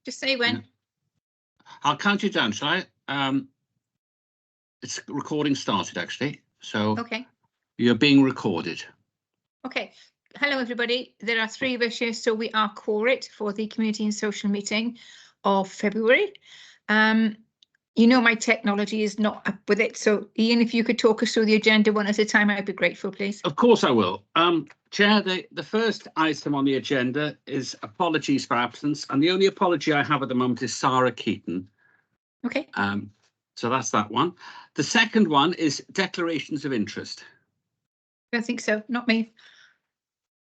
Just say when. I'll count you down, shall I? It's recording started, actually. So Okay. you're being recorded. Okay. Hello, everybody. There are 3 of us here, so we are quorate for the community and social meeting of February. You know, my technology is not up with it. So, Ian, if you could talk us through the agenda one at a time, I'd be grateful, please. Of course I will. Chair, the first item on the agenda is apologies for absence. And the only apology I have at the moment is Sarah Keaton. Okay. So that's that one. The second one is declarations of interest. Don't think so. Not me.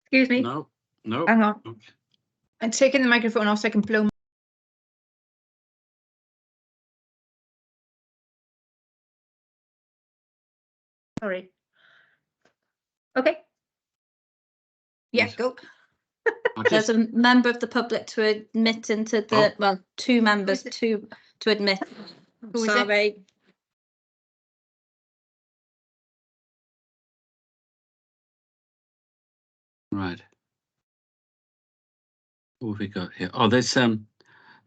Excuse me. No. Hang on. Okay. I'm taking the microphone off so I can blow. Sorry. Okay. Yeah, Yes. go. There's a member of the public to admit into the, well, 2 members to admit. Who is it? Sorry. Right. Who have we got here? Oh, there's That's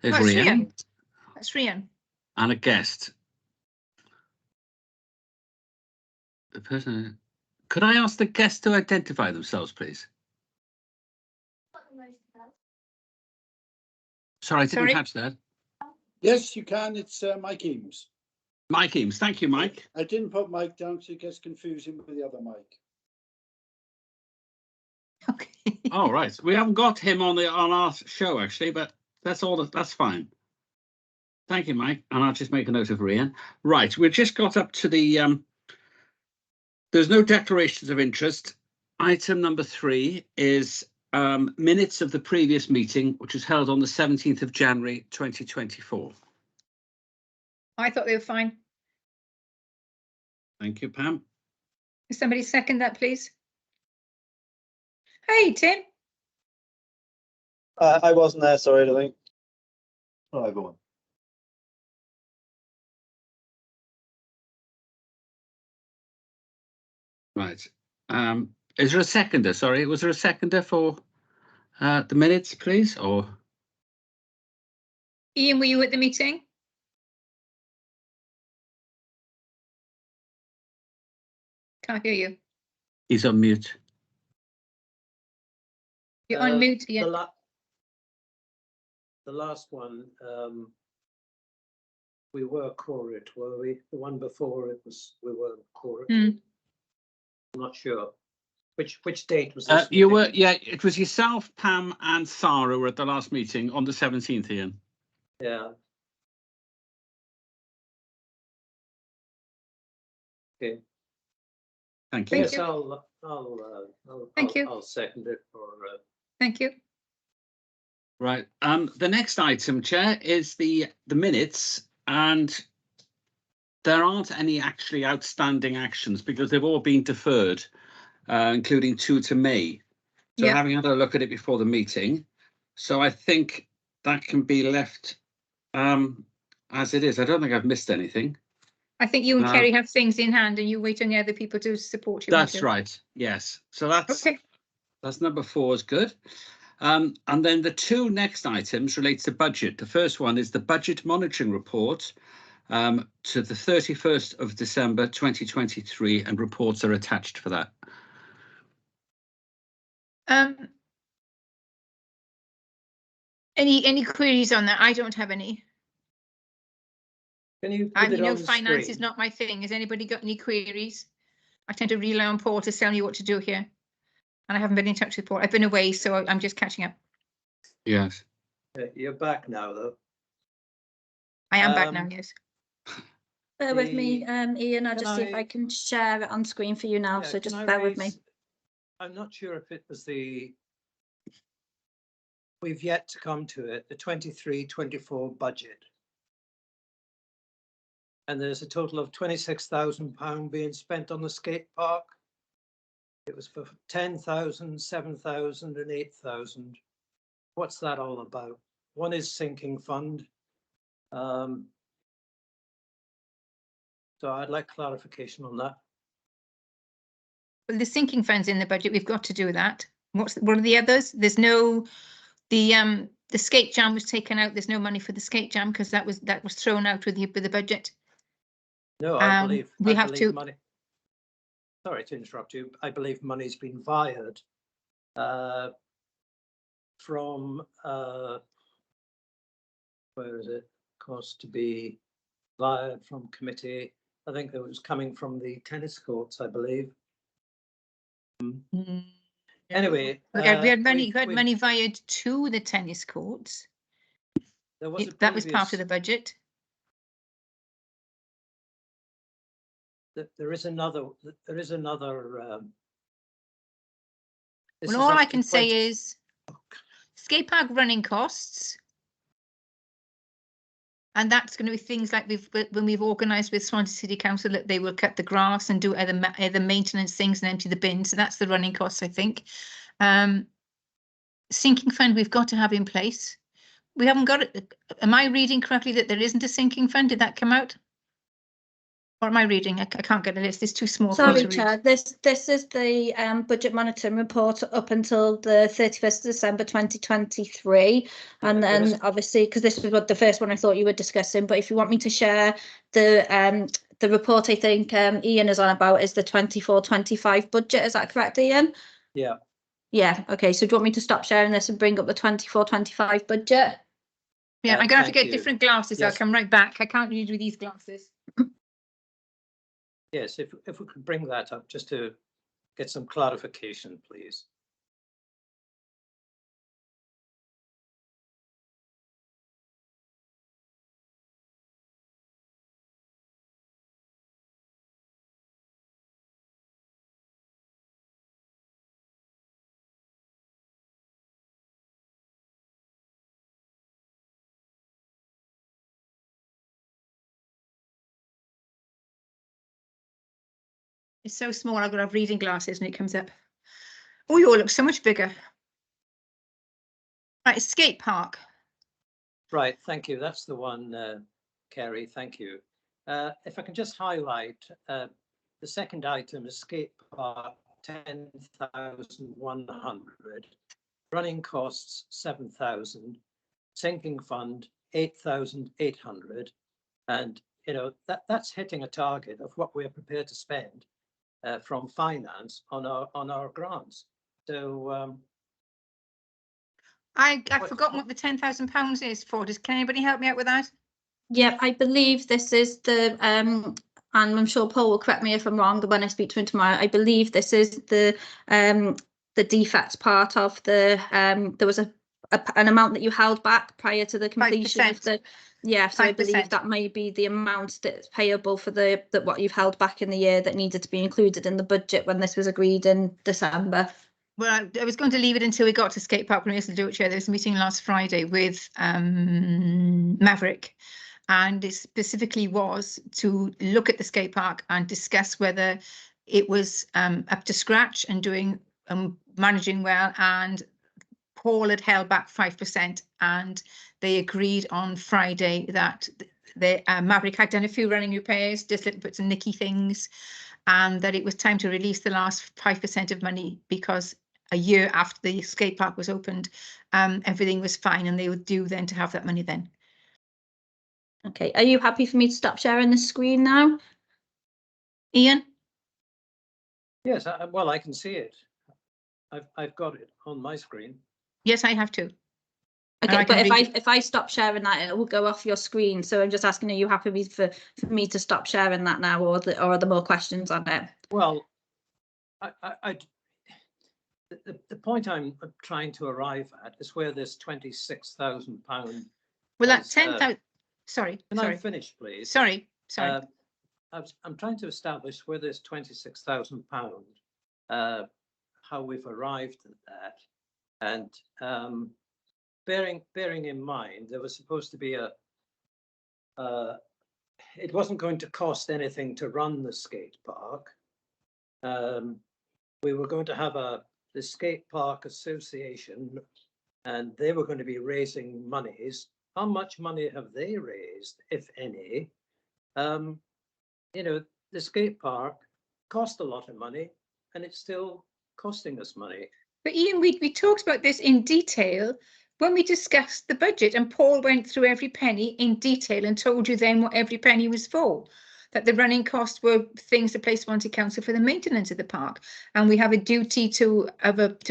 Rhian Rhian. That's Rhian. and a guest. The person. Could I ask the guest to identify themselves, please? Sorry, I didn't catch that. Yes, you can. It's Mike Eames. Mike Eames. Thank you, Mike. I didn't put Mike down because it gets confusing with the other Mike. Okay. All right. We haven't got him on our show, actually, but that's all. That's fine. Thank you, Mike. And I'll just make a note of Rhian. Right. We've just got up to the there's no declarations of interest. Item number 3 is minutes of the previous meeting, which was held on the 17th of January, 2024. I thought they were fine. Thank you, Pam. Can somebody second that, please? Hey, Tim. I wasn't there, sorry, I think. Oh, go on. Right. Is there a seconder? Sorry, was there a seconder for the minutes, please? Or Ian, were you at the meeting? Can't hear you. he's on mute. You're on mute, Ian. The last one, we were quorate, were we? The one before it was, we weren't quorate. I'm not sure. Which date was this? You were, yeah, it was yourself, Pam and Sarah were at the last meeting on the 17th, Ian. Yeah. Okay. Thank you. Thank Yes, you. I'll second it for. Thank you. Right. The next item, Chair, is the minutes, and there aren't any actually outstanding actions because they've all been deferred, including 2 to May. So Yeah. having had a look at it before the meeting, so I think that can be left as it is. I don't think I've missed anything. I think you and Kerry have things in hand and you wait on the other people to support you. That's right. Yes. So that's Okay. that's number 4 is good. And then the 2 next items relate to budget. The first one is the budget monitoring report to the 31st of December 2023, and reports are attached for that. Any queries on that? I don't have any. Can you I put it know on the finance is screen? not my thing. Has anybody got any queries? I tend to rely on Paul to tell me what to do here. And I haven't been in touch with Paul. I've been away, so I'm just catching up. Yes. You're back now, though. I am back now, yes. Bear with me, Ian. I'll Can just see if I can share it on screen for you now. Yeah, So can just I bear with me. raise- I'm not sure if it was we've yet to come to it, the 23-24 budget. And there's a total of £26,000 being spent on the skate park. It was for 10,000, 7,000 and 8,000. What's that all about? One is sinking fund. So I'd like clarification on that. Well, the sinking funds in the budget, we've got to do that. What are the others? There's no, the the skate jam was taken out. There's no money for the skate jam because that was thrown out with the budget. No, I Um, believe, we I have believe to- money. Sorry to interrupt you. I believe money's been wired from, where is it? Cost to be wired from committee. I think it was coming from the tennis courts, I believe. Anyway, we had money. we've- We had we've- money wired to the tennis courts. there was a That was part of the previous- budget. There is another. This Well, is all I up to can say 20 is skate park running costs. And that's going to be things like when we've organised with Swansea City Council that they will cut the grass and do other maintenance things and empty the bins. So that's the running costs, I think. Sinking fund we've got to have in place. We haven't got it. Am I reading correctly that there isn't a sinking fund? Did that come out? Or am I reading? I can't get a list. It's too small. for me Sorry, to read. Chair, this is the budget monitoring report up until the 31st of December 2023. And Yeah, there then is- obviously, because this was what the first one I thought you were discussing, but if you want me to share the report I think Ian is on about is the 24-25 budget, is that correct, Ian? Yeah. Yeah, okay, so do you want me to stop sharing this and bring up the 24-25 budget? Yeah, I'm going to have to thank get you. different glasses. I'll Yes. come right back. I can't read with these glasses. Yes, if we could bring that up just to get some clarification, please. It's so small. I've got to have reading glasses when it comes up. Oh, you all look so much bigger. Right, skate park. Right, thank you. That's the one, Kerry, thank you. If I can just highlight, the second item is skate park, 10,100. Running costs, 7,000. Sinking fund, 8,800. And, you know, that's hitting a target of what we're prepared to spend from finance on our grants. So, I've What- forgotten what the £10,000 is for. Can anybody help me out with that? Yeah, I believe this is the and I'm sure Paul will correct me if I'm wrong when I speak to him tomorrow. I believe this is the defects part of the there was an amount that you held back prior to the completion of 5%. the so I believe 5%. that may be the amount that's payable for that what you've held back in the year that needed to be included in the budget when this was agreed in December. Well, I was going to leave it until we got to skate park when we used to do it. There was a meeting last Friday with Maverick, and it specifically was to look at the skate park and discuss whether it was up to scratch and doing managing well. And Paul had held back 5%, and they agreed on Friday that the Maverick had done a few running repairs, just little bits of nicky things, and that it was time to release the last 5% of money because a year after the skate park was opened, everything was fine, and they were due then to have that money then. Okay, are you happy for me to stop sharing the screen now? Ian? yes, well, I can see it. I've got it on my screen. Yes, I have to. Okay, I but can read it. if I stop sharing that, it will go off your screen. So I'm just asking, are you happy for me to stop sharing that now, or are there more questions on it? Well, the point I'm trying to arrive at is where this £26,000. Well, that As, 10,000, sorry, Can I sorry, finish, please? sorry. I'm trying to establish where this £26,000, how we've arrived at that, and bearing in mind there was supposed to be it wasn't going to cost anything to run the skate park. We were going to have the skate park association, and they were going to be raising monies. How much money have they raised, if any? You know, the skate park cost a lot of money, and it's still costing us money. But Ian, we talked about this in detail when we discussed the budget, and Paul went through every penny in detail and told you then what every penny was for. That the running costs were things the Place Wanted Council for the maintenance of the park, and we have a duty to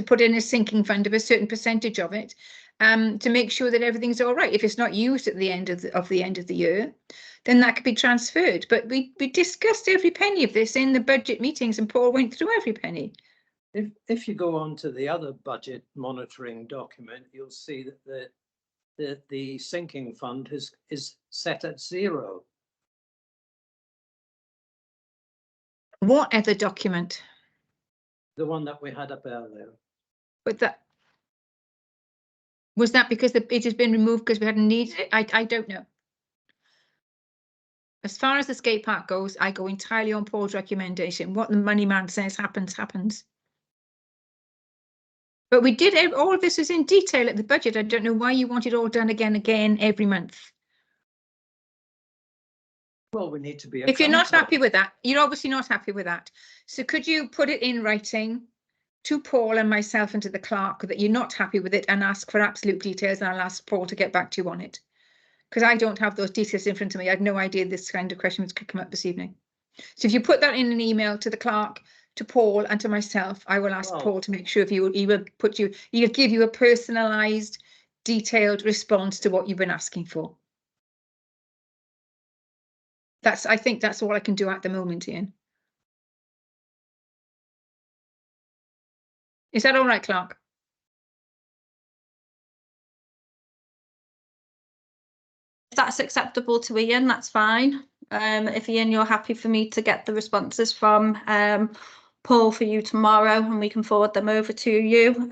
put in a sinking fund of a certain percentage of it, to make sure that everything's all right. If it's not used at the end of the year, then that could be transferred. But we discussed every penny of this in the budget meetings, and Paul went through every penny. If you go on to the other budget monitoring document, you'll see that the sinking fund is set at 0. What other document? The one that we had up earlier. But that was that because it has been removed because we hadn't needed it? I don't know. As far as the skate park goes, I go entirely on Paul's recommendation. What the money man says happens, happens. But we did, all of this is in detail at the budget. I don't know why you want it all done again every month. Well, we need to be. If you're not accountable. happy with that, you're obviously not happy with that. So could you put it in writing to Paul and myself and to the clerk that you're not happy with it, and ask for absolute details, and I'll ask Paul to get back to you on it? Because I don't have those details in front of me. I had no idea this kind of questions could come up this evening. So if you put that in an email to the clerk, to Paul and to myself, I will ask Paul to make sure if he will give you a personalised, detailed response to what you've been asking for. I think that's all I can do at the moment, Ian. Is that all right, Clark? If that's acceptable to Ian, that's fine. If Ian, you're happy for me to get the responses from Paul for you tomorrow, and we can forward them over to you.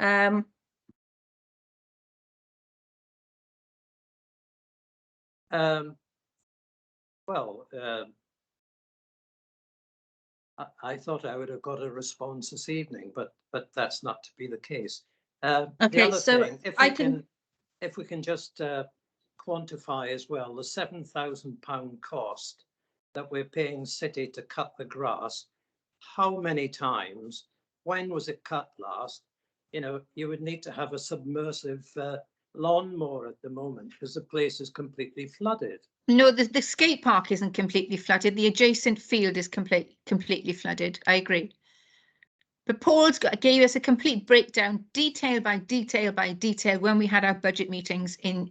I thought I would have got a response this evening, but that's not to be the case. Okay, the other so thing, if we can just quantify as well the £7,000 cost that we're paying City to cut the grass. How many times? When was it cut last? You know, you would need to have a submersive lawnmower at the moment because the place is completely flooded. No, the skate park isn't completely flooded. The adjacent field is completely flooded. I agree. But Paul's gave us a complete breakdown, detail by detail by detail, when we had our budget meetings in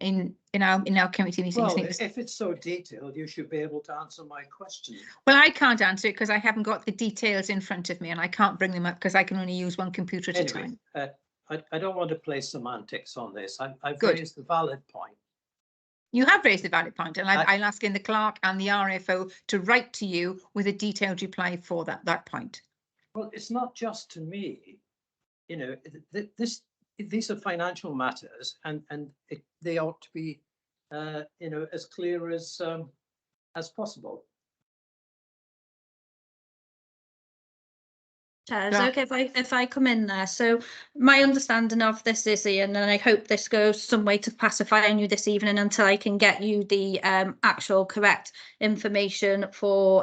our committee meetings. Well, if it's so detailed, you should be able to answer my question. Well, I can't answer it because I haven't got the details in front of me, and I can't bring them up because I can only use one computer at a time. I don't want to play semantics on this. I've raised the valid point. You have raised a valid point, and I'm asking the clerk and the RFO to write to you with a detailed reply for that point. Well, it's not just to me. You know, these are financial matters, and they ought to be, you know, as clear as possible. Chair, is it okay if I come in there? So my understanding of this is, Ian, and I hope this goes some way to pacifying you this evening until I can get you the actual correct information for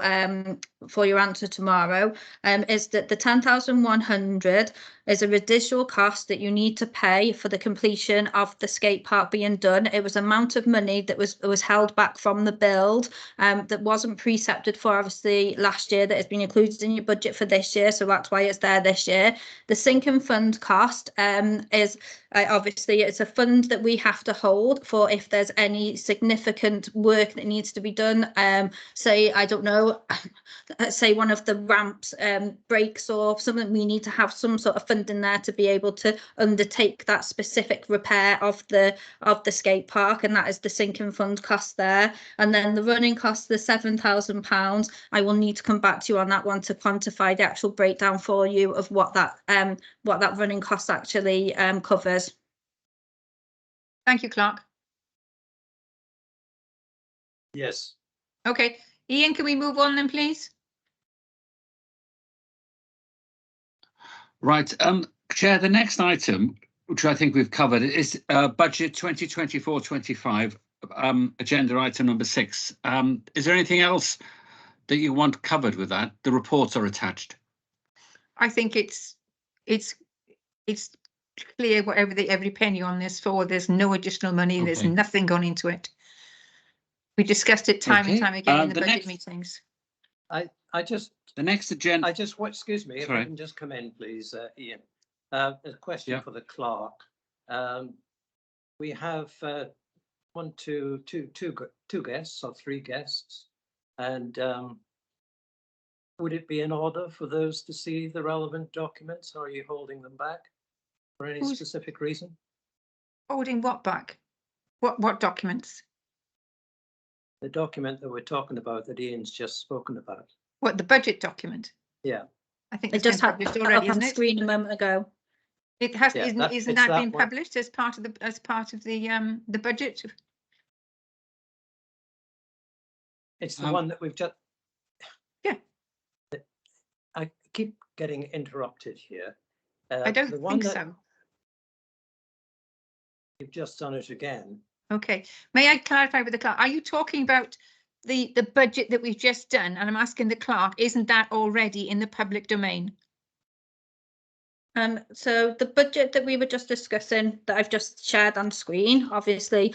your answer tomorrow, is that the 10,100 is a residual cost that you need to pay for the completion of the skate park being done. It was amount of money that was held back from the build, that wasn't precepted for obviously last year, that has been included in your budget for this year, so that's why it's there this year. The sinking fund cost is obviously it's a fund that we have to hold for if there's any significant work that needs to be done. Say, I don't know, say one of the ramps breaks or something, we need to have some sort of funding there to be able to undertake that specific repair of the skate park, and that is the sinking fund cost there. And then the running cost, the £7,000, I will need to come back to you on that one to quantify the actual breakdown for you of what that running cost actually covers. Thank you, Clark. Yes. Okay, Ian, can we move on then, please? Right, Chair, the next item, which I think we've covered, is budget 2024-25, agenda item number 6. Is there anything else that you want covered with that? The reports are attached. I think it's clear what every penny on this for. There's no additional money. There's Okay. nothing gone into it. We discussed it time and Okay, time again in the the budget next- meetings. I just, The next agenda. excuse me, if I Sorry. can just come in, please, Ian. A question Yeah. for the clerk. We have two guests or three guests. And would it be in order for those to see the relevant documents, or are you holding them back for any Who's- specific reason? Holding what back? What documents? The document that we're talking about that Ian's just spoken about. What, the budget document? Yeah. I think It it's been just had published that already, up on isn't it? screen a moment ago. It has, Yeah, isn't that- isn't it's that that been one. published as part of the budget? It's the Um, one that we've just. Yeah. I keep getting interrupted here. I The don't one think that so. You've just done it again. Okay, may I clarify with the clerk? Are you talking about the budget that we've just done? And I'm asking the clerk, isn't that already in the public domain? So the budget that we were just discussing that I've just shared on screen, obviously,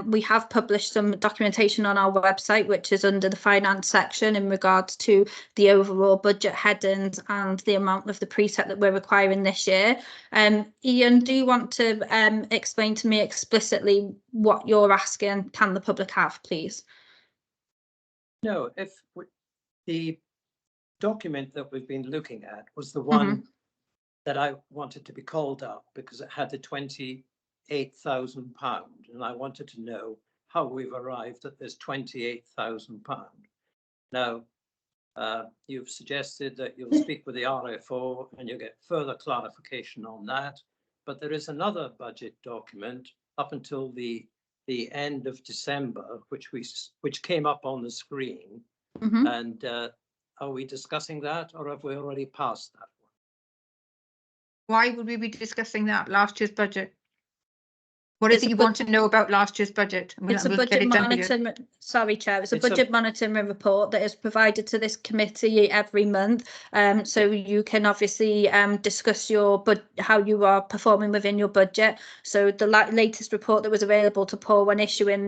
we have published some documentation on our website, which is under the finance section in regards to the overall budget headings and the amount of the preset that we're requiring this year. Ian, do you want to explain to me explicitly what you're asking? Can the public have, please? No, the document that we've been looking at was the one that I wanted to be called up because it had the £28,000, and I wanted to know how we've arrived at this £28,000. Now, you've suggested that you'll speak with the RFO and you'll get further clarification on that. But there is another budget document up until the end of December, which came up on the screen. And are we discussing that, or have we already passed that one? Why would we be discussing that, last year's budget? What is It's it a you want to know about last year's budget? And It's a we'll get budget it done for you. monitoring, sorry, Chair, it's a It's a- budget monitoring report that is provided to this committee every month. So you can obviously discuss how you are performing within your budget. So the latest report that was available to Paul when issuing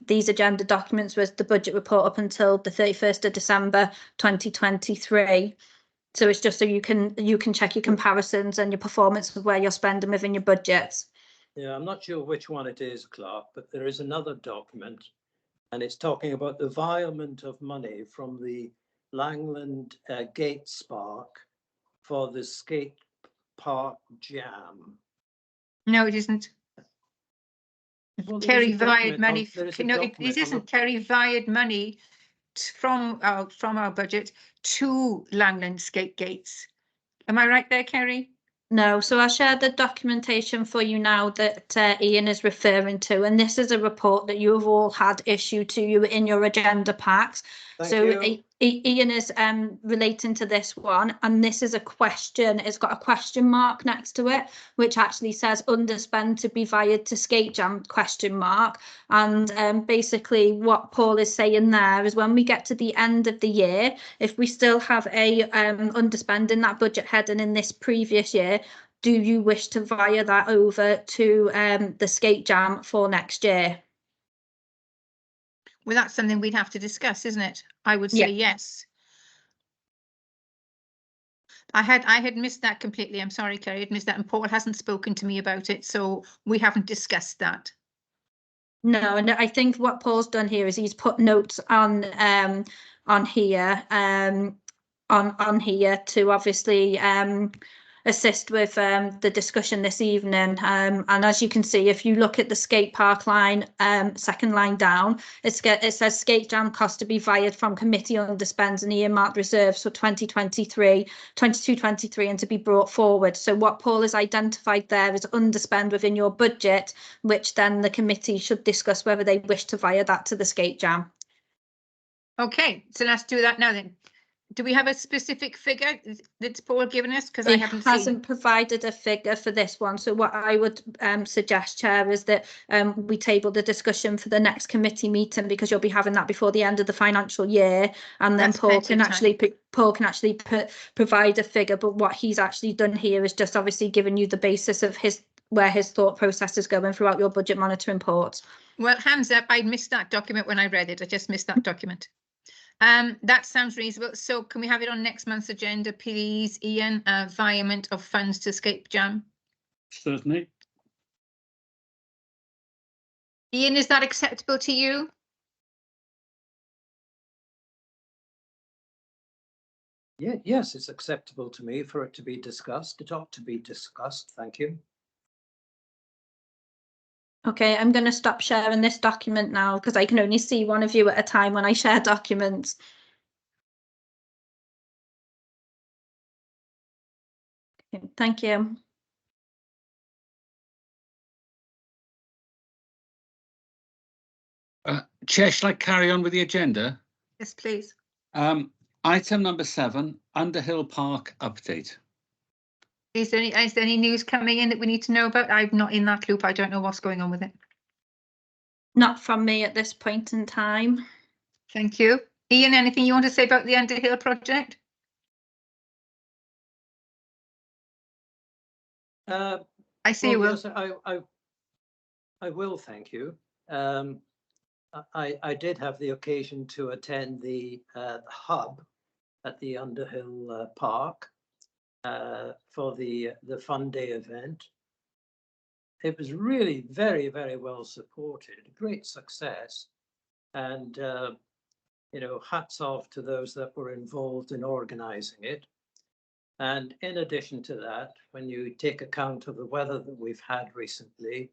these agenda documents was the budget report up until the 31st of December 2023. So it's just so you can check your comparisons and your performance of where you're spending within your budgets. Yeah, I'm not sure which one it is, Clark, but there is another document, and it's talking about the violent of money from the Langland Gate Spark for the skate park jam. No, it isn't. Well, there is Kerry a wired document money. on- there is a No, it document on isn't the- Kerry wired money from our budget to Langland Skate Gates. Am I right there, Kerry? No, so I'll share the documentation for you now that Ian is referring to, and this is a report that you have all had issued to you in your agenda packs. Thank So you. Ian is relating to this one, and this is a question. It's got a question mark next to it, which actually says underspend to be wired to skate jam ? And basically what Paul is saying there is when we get to the end of the year, if we still have a underspend in that budget heading in this previous year, do you wish to wire that over to the skate jam for next year? Well, that's something we'd have to discuss, isn't it? I would say yes. I had missed that completely. I'm sorry, Kerry, I'd missed that, and Paul hasn't spoken to me about it, so we haven't discussed that. No, and I think what Paul's done here is he's put notes on here to obviously assist with the discussion this evening. And as you can see, if you look at the skate park line, second line down, it says skate jam cost to be wired from committee underspends and earmarked reserves for 22-23 and to be brought forward. So what Paul has identified there is underspend within your budget, which then the committee should discuss whether they wish to wire that to the skate jam. Okay, so let's do that now then. do we have a specific figure that's Paul given us? Because I It haven't seen. hasn't provided a figure for this one. So what I would suggest, Chair, is that we table the discussion for the next committee meeting, because you'll be having that before the end of the financial year, and then That's Paul plenty can of actually provide a figure. But what he's actually done here is just obviously given you the basis of where his thought process is going throughout your budget monitoring report. Well, hands up, I missed that document when I read it. I just missed that document. That sounds reasonable. So can we have it on next month's agenda, please, Ian? Environment of funds to escape jam. Certainly. Ian, is that acceptable to you? Yeah, yes, it's acceptable to me for it to be discussed. It ought to be discussed. Thank you. Okay, I'm going to stop sharing this document now, because I can only see one of you at a time when I share documents. Okay, thank you. Chair, shall I carry on with the agenda? Yes, please. Item number 7, Underhill Park update. Is there any news coming in that we need to know about? I'm not in that loop. I don't know what's going on with it. Not from me at this point in time. Thank you. Ian, anything you want to say about the Underhill project? I see you will. Yes, I will, thank you. I did have the occasion to attend the hub at the Underhill Park for the Fun Day event. It was really very, very well supported, great success, and you know, hats off to those that were involved in organizing it. And in addition to that, when you take account of the weather that we've had recently,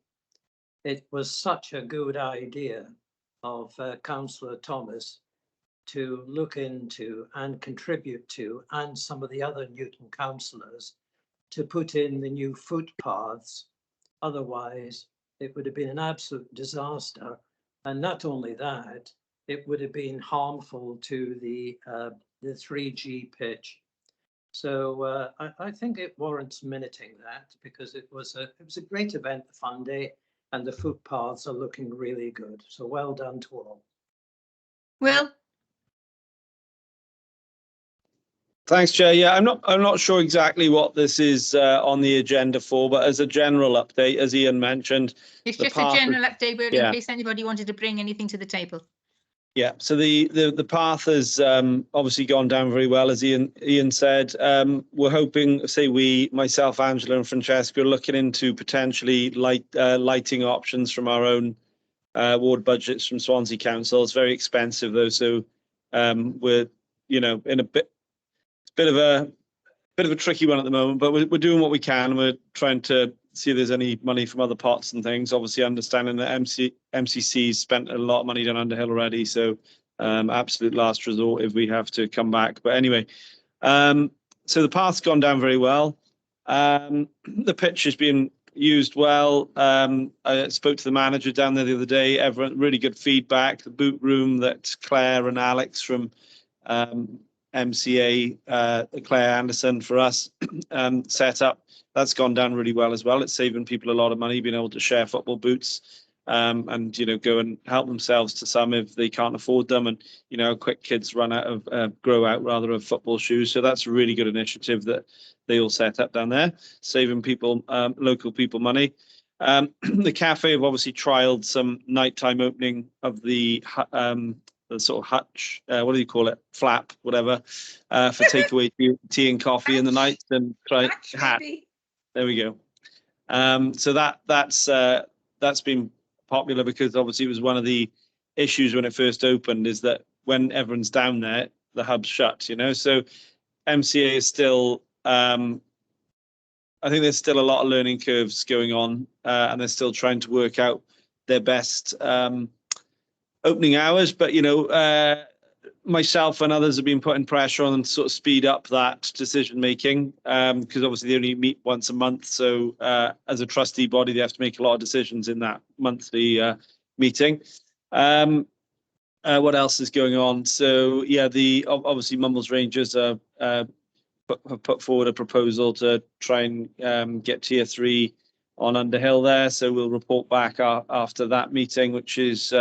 it was such a good idea of Councillor Thomas to look into and contribute to, and some of the other Newton councillors, to put in the new footpaths. Otherwise, it would have been an absolute disaster. And not only that, it would have been harmful to the 3G pitch. So I think it warrants minuting that, because it was a great event, the Fun Day, and the footpaths are looking really good. So well done to all. Will? Thanks, Chair. Yeah, I'm not sure exactly what this is on the agenda for, but as a general update, as Ian mentioned, It's just a general update, but yeah, in case anybody wanted to bring anything to the table. Yeah, so the path has obviously gone down very well, as Ian said. We're hoping, myself, Angela and Francesca, are looking into potentially lighting options from our own ward budgets from Swansea Council. It's very expensive though, so we're in a bit of a tricky one at the moment, but we're doing what we can. We're trying to see if there's any money from other pots and things. Obviously, understanding that MCC's spent a lot of money down Underhill already, so absolute last resort if we have to come back. But anyway, so the path's gone down very well. The pitch has been used well. I spoke to the manager down there the other day. Everyone, really good feedback. The boot room that Claire and Alex from MCA, Claire Anderson for us, set up. That's gone down really well as well. It's saving people a lot of money, being able to share football boots and go and help themselves to some if they can't afford them, and quick kids grow out rather of football shoes. So that's a really good initiative that they all set up down there, saving people, local people, money. The cafe have obviously trialed some nighttime opening of the sort of hutch, what do you call it, flap, whatever, for takeaway tea and coffee in the night, and try hat. There we go. So that's been popular, because obviously it was one of the issues when it first opened, is that when everyone's down there, the hub's shut. So MCA is still, I think there's still a lot of learning curves going on, and they're still trying to work out their best opening hours. But myself and others have been putting pressure on them to sort of speed up that decision making, because obviously they only meet once a month. So as a trustee body, they have to make a lot of decisions in that monthly meeting. What else is going on? So yeah, obviously Mumbles Rangers have put forward a proposal to try and get tier 3 on Underhill there. So we'll report back after that meeting, which is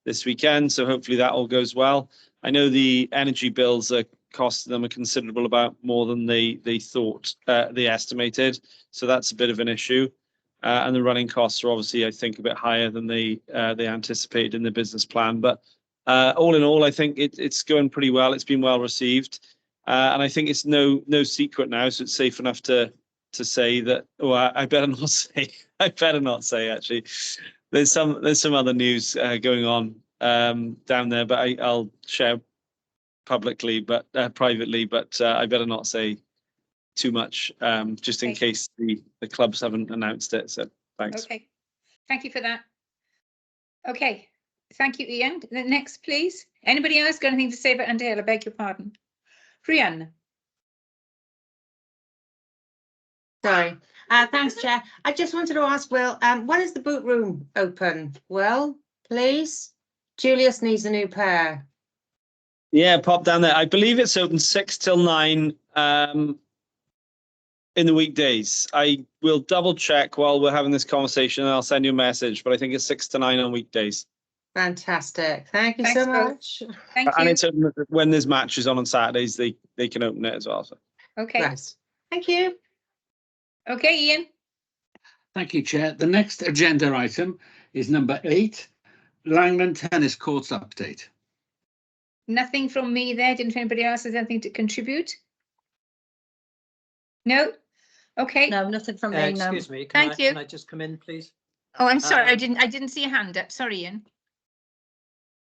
this weekend. So hopefully that all goes well. I know the energy bills are costing them a considerable amount more than they thought, they estimated. So that's a bit of an issue. And the running costs are obviously, I think, a bit higher than they anticipated in the business plan. But all in all, I think it's going pretty well. It's been well received. And I think it's no secret now, so it's safe enough to say that. Oh, I better not say. I better not say. Actually, there's some other news going on down there, but I'll share publicly, but privately. But I better not say too much, just in case the clubs haven't announced it. So thanks. Okay, thank you for that. Okay, thank you, Ian. The next, please. Anybody else got anything to say about Underhill? I beg your pardon. Rhiannon. Sorry. Thanks, Chair. I just wanted to ask Will, when is the boot room open? Will, please? Julius needs a new pair. Yeah, pop down there. I believe it's open 6 till 9 in the weekdays. I will double check while we're having this conversation and I'll send you a message, but I think it's 6 to 9 on weekdays. Fantastic. Thank you Thanks, so Will. much. Thank And you. it's open when there's matches on Saturdays, they can open it as well. So. Okay, Right. Thank you. okay, Ian. Thank you, Chair. The next agenda item is number 8, Langland Tennis Courts update. Nothing from me there. Didn't anybody else have anything to contribute? No? Okay. No, nothing from me, no. Excuse me, Thank you. can I just come in, please? Oh, I'm sorry. I Um, didn't see a hand up. Sorry, Ian.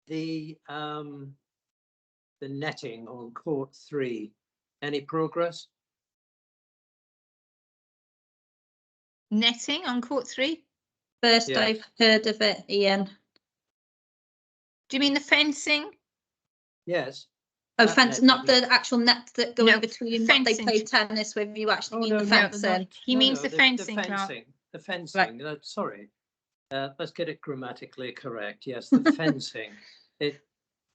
The netting on court 3, any progress? Netting on court 3? First Yeah. I've heard of it, Ian. Do you mean the fencing? Yes. Oh, That fence, net not maybe. the actual net that go No, in between what they fencing. play tennis with. You actually Oh, mean no, the no, fencing. He means the fencing, Clark. The fencing, sorry. Let's get it grammatically correct. Yes, the fencing. It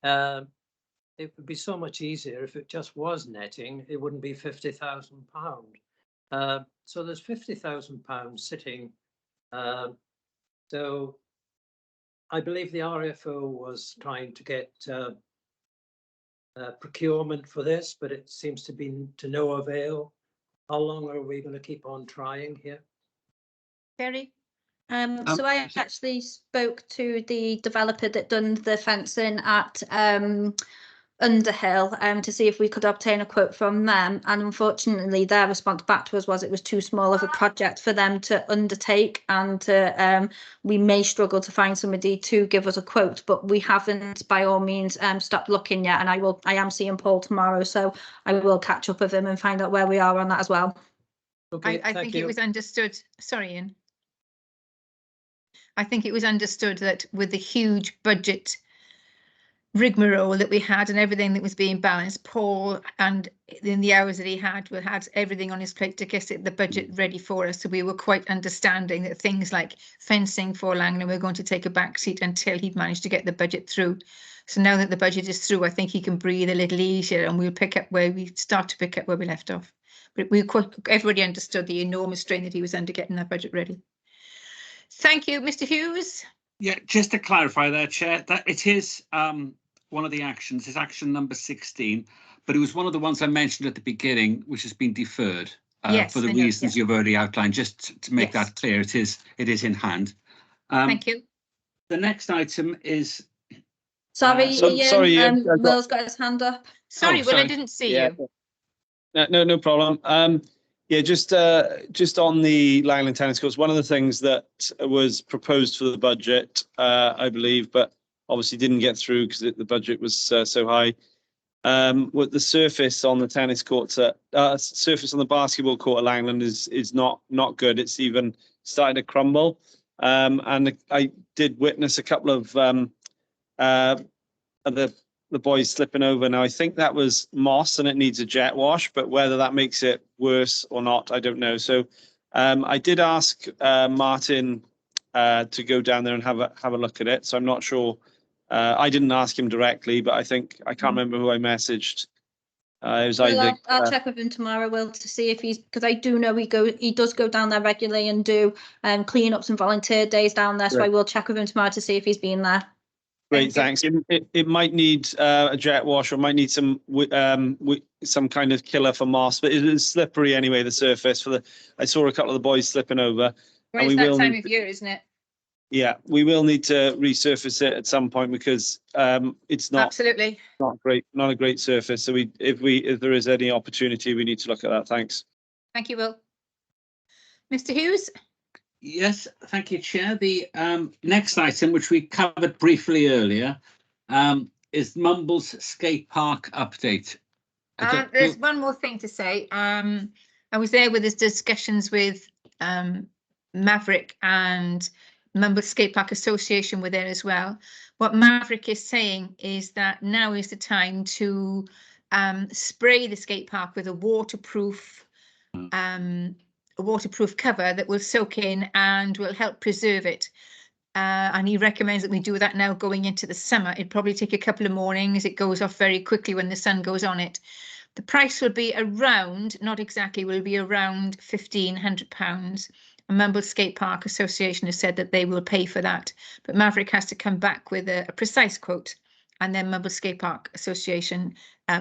would be so much easier if it just was netting. It wouldn't be £50,000. So there's £50,000 sitting. So I believe the RFO was trying to get procurement for this, but it seems to be to no avail. How long are we going to keep on trying here? Terry? So I actually spoke to the developer that done the fencing at Underhill to see if we could obtain a quote from them, and unfortunately their response back to us was it was too small of a project for them to undertake, and we may struggle to find somebody to give us a quote, but we haven't by all means stopped looking yet, and I am seeing Paul tomorrow, so I will catch up with him and find out where we are on that as well. Okay, I think it was understood. Sorry, Ian. I think it was understood that with the huge budget rigmarole that we had and everything that was being balanced, Paul, and in the hours that he had everything on his plate to get the budget ready for us. So we were quite understanding that things like fencing for Langland were going to take a back seat until he'd managed to get the budget through. So now that the budget is through, I think he can breathe a little easier, and we'll pick up where we left off. But everybody understood the enormous strain that he was under getting that budget ready. Thank you, Mr. Hughes. Yeah, just to clarify there, Chair, that it is one of the actions, it's action number 16, but it was one of the ones I mentioned at the beginning, which has been deferred Yes, for the I know, reasons you've already outlined. Just to make Yes. that clear, it is in hand. Thank you. The next item is Sorry, Ian, sorry, Ian, I got- Will's got his hand up. Sorry, Will, I sorry. didn't see Yeah. you. No problem. Yeah, just on the Langland tennis courts, one of the things that was proposed for the budget, I believe, but obviously didn't get through because the budget was so high. With the surface on the tennis courts, surface on the basketball court at Langland is not good. It's even starting to crumble. And I did witness a couple of the boys slipping over. Now, I think that was moss and it needs a jet wash, but whether that makes it worse or not, I don't know. So I did ask Martin to go down there and have a look at it. So I'm not sure I didn't ask him directly, but I can't remember who I messaged. It was Well, either I'll check with him tomorrow, Will, to see if he's, because I do know he does go down there regularly and do clean-ups and volunteer days down there. So I Great. will check with him tomorrow to see if he's been there. Great, Thank thanks. It might need a jet wash, or might need some kind of killer for moss, but it is slippery anyway, the surface. I saw a couple of the boys slipping over. Well, And it's we that will time need of year, isn't it? Yeah, we will need to resurface it at some point, because it's not Absolutely. not a great surface. So if there is any opportunity, we need to look at that. Thanks. Thank you, Will. Mr. Hughes? Yes, thank you, Chair. The next item, which we covered briefly earlier, is Mumbles Skate Park update. There's one more thing to say. I was there with his discussions with Maverick, and Mumbles Skate Park Association were there as well. What Maverick is saying is that now is the time to spray the skate park with a waterproof cover that will soak in and will help preserve it. And he recommends that we do that now going into the summer. It'd probably take a couple of mornings. It goes off very quickly when the sun goes on it. The price will be around, not exactly, will be around £1,500. And Mumbles Skate Park Association has said that they will pay for that. But Maverick has to come back with a precise quote. And then Mumbles Skate Park Association,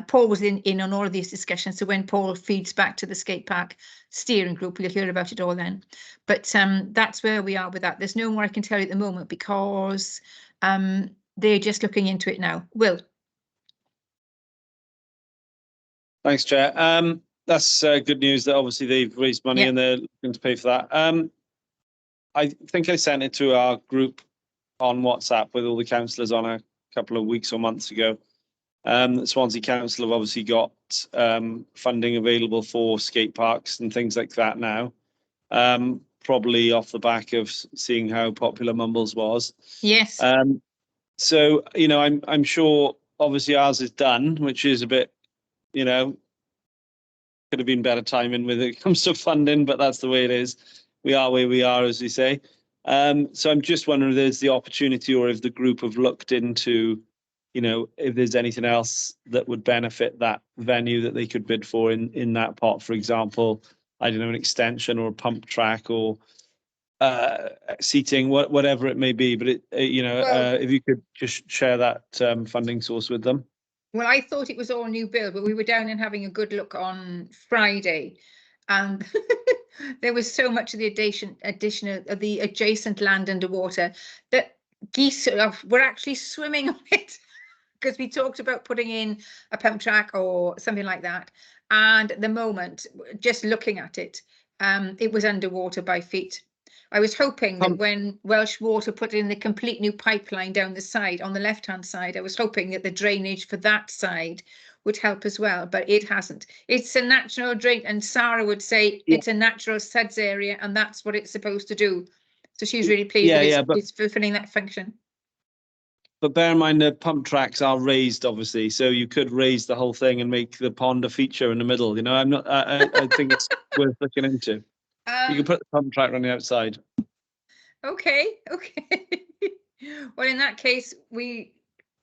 Paul was in on all of these discussions. So when Paul feeds back to the skate park steering group, we'll hear about it all then. But that's where we are with that. There's no more I can tell you at the moment, because they're just looking into it now. Will? Thanks, Chair. That's good news that obviously they've raised money and they're looking to pay for that. I think I sent it to our group on WhatsApp with all the councillors on a couple of weeks or months ago. Swansea Council have obviously got funding available for skate parks and things like that now, probably off the back of seeing how popular Mumbles was. Yes. So, you know, I'm sure obviously ours is done, which is a bit, you know, could have been better timing when it comes to funding, but that's the way it is. We are where we are, as we say. So I'm just wondering if there's the opportunity, or if the group have looked into, you know, if there's anything else that would benefit that venue that they could bid for in that pot. For example, I don't know, an extension or a pump track or seating, whatever it may be. But if you could just share that funding source with them. Well, I thought it was all new build, but we were down and having a good look on Friday, and there was so much of the addition of the adjacent land underwater that geese were actually swimming on it, because we talked about putting in a pump track or something like that. And at the moment, just looking at it, it was underwater by feet. I was hoping that when Welsh Water put in the complete new pipeline down the side, on the left-hand side, I was hoping that the drainage for that side would help as well, but it hasn't. It's a natural drain, and Sarah would say it's a natural suds area, and that's what it's supposed to do. So she's really pleased that it's fulfilling that function. But bear in mind, the pump tracks are raised, obviously, so you could raise the whole thing and make the pond a feature in the middle. You know, I think it's worth looking into. You can put the pump track on the outside. Okay. Well, in that case,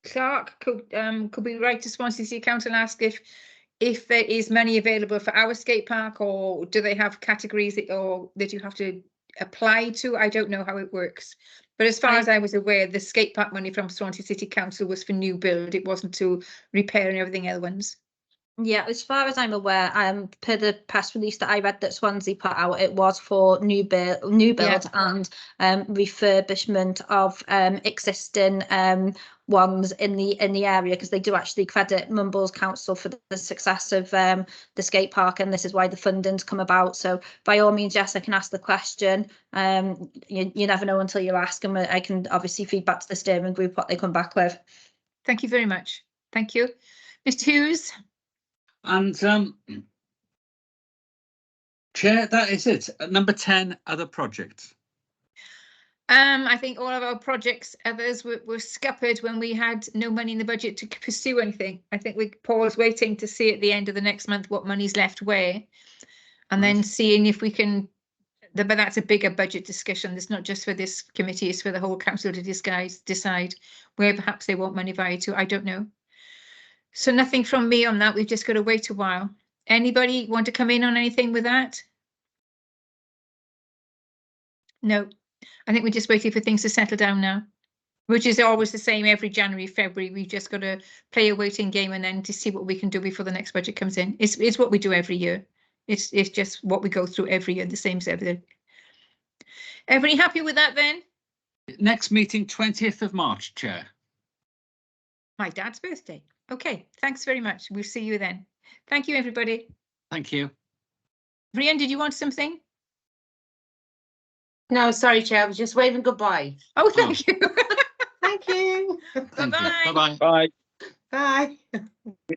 Clark could we write to Swansea City Council and ask if there is money available for our skate park, or do they have categories that you have to apply to? I don't know how it works. But as far as I was aware, the skate park money from Swansea City Council was for new build. It wasn't to repair and everything else ones. Yeah, as far as I'm aware, per the press release that I read that Swansea put out, it was for new build and refurbishment of existing ones in the area, because they do actually credit Mumbles Council for the success of the skate park, and this is why the funding's come about. So by all means, yes, I can ask the question. You never know until you ask, and I can obviously feed back to the steering group what they come back with. Thank you very much. Thank you. Mr. Hughes? And Chair, that is it. Number 10, other projects. I think all of our projects, others were scuppered when we had no money in the budget to pursue anything. I think Paul's waiting to see at the end of the next month what money's left where, and then seeing if we can but that's a bigger budget discussion. It's not just for this committee, it's for the whole council to decide where perhaps they want money via to. I don't know. So nothing from me on that. We've just got to wait a while. Anybody want to come in on anything with that? No, I think we're just waiting for things to settle down now, which is always the same every January, February. We've just got to play a waiting game and then to see what we can do before the next budget comes in. It's what we do every year. It's just what we go through every year, the same as everything. Everybody happy with that then? Next meeting, 20th of March, Chair. My dad's birthday. Okay, thanks very much. We'll see you then. Thank you, everybody. Thank you. Brian, did you want something? No, sorry, Chair, I was just waving goodbye. Oh, thank you. Thank you. Thank you. Bye-bye. Bye-bye. Bye. Bye.